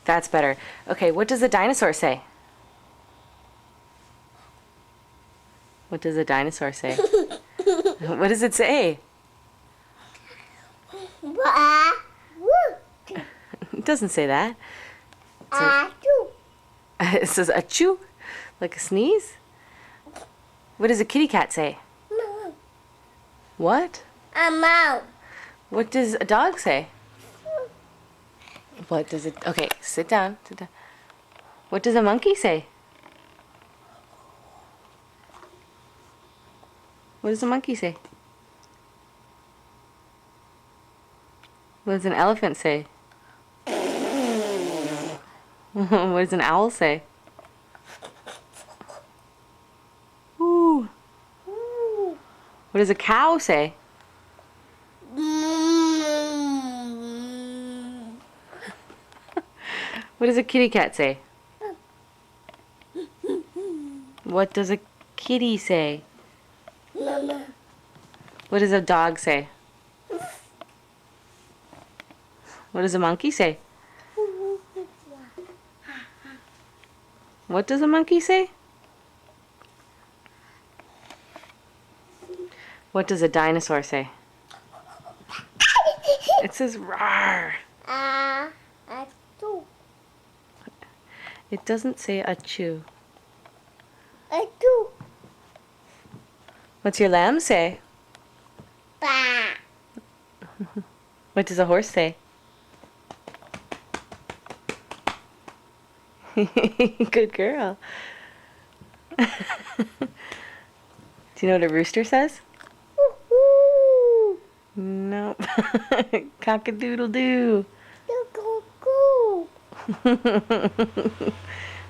That's better. Okay, what does a dinosaur say? What does a dinosaur say? What does it say? It doesn't say that. It says achoo, like a sneeze. What does a kitty cat say? What? What does a dog say? What does it... Okay, sit down. Sit down. What does a monkey say? What does a monkey say? What does an elephant say? What does an owl say? Ooh. What does a cow say? What does a kitty cat say? What does a kitty say? Mama. What does a dog say? What does a monkey say? What does a monkey say? What does a dinosaur say? It says roar. It doesn't say achoo. What's your lamb say? What does a horse say? Good girl. Do you know what a rooster says? Nope. Cock-a-doodle-doo.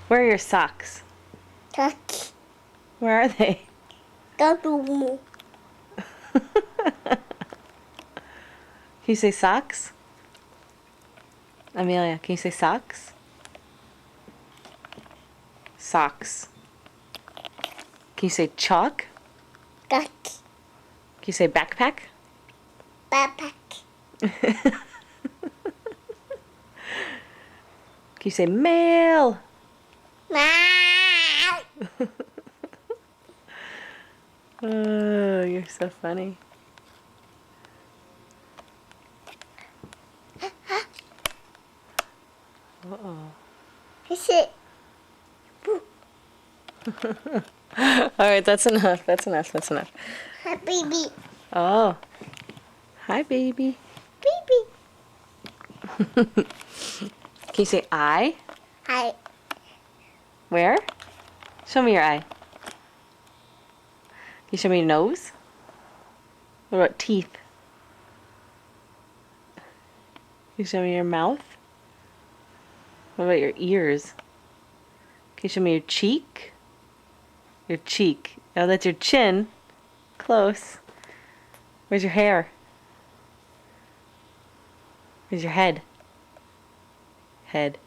Where are your socks? Where are they? Can you say socks? Amelia, can you say socks? Socks. Can you say chalk? Can you say backpack? Can you say mail? Oh, you're so funny. Uh-oh. All right, that's enough. That's enough. That's enough. Hi, baby. Oh. Hi, baby. Baby. Can you say eye? Hi. Where? Show me your eye. Can you show me your nose? What about teeth? Can you show me your mouth? What about your ears? Can you show me your cheek? Your cheek. Oh, that's your chin. Close. Where's your hair? Where's your head? Head.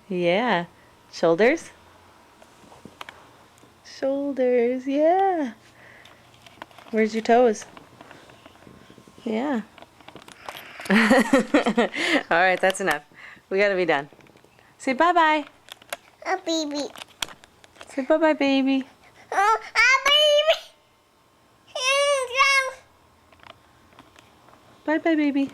Yeah. Shoulders? Shoulders, yeah. Where's your toes? Yeah. All right, that's enough. We gotta be done. Say bye-bye. Baby. Say bye-bye, baby. Baby. Bye-bye, baby.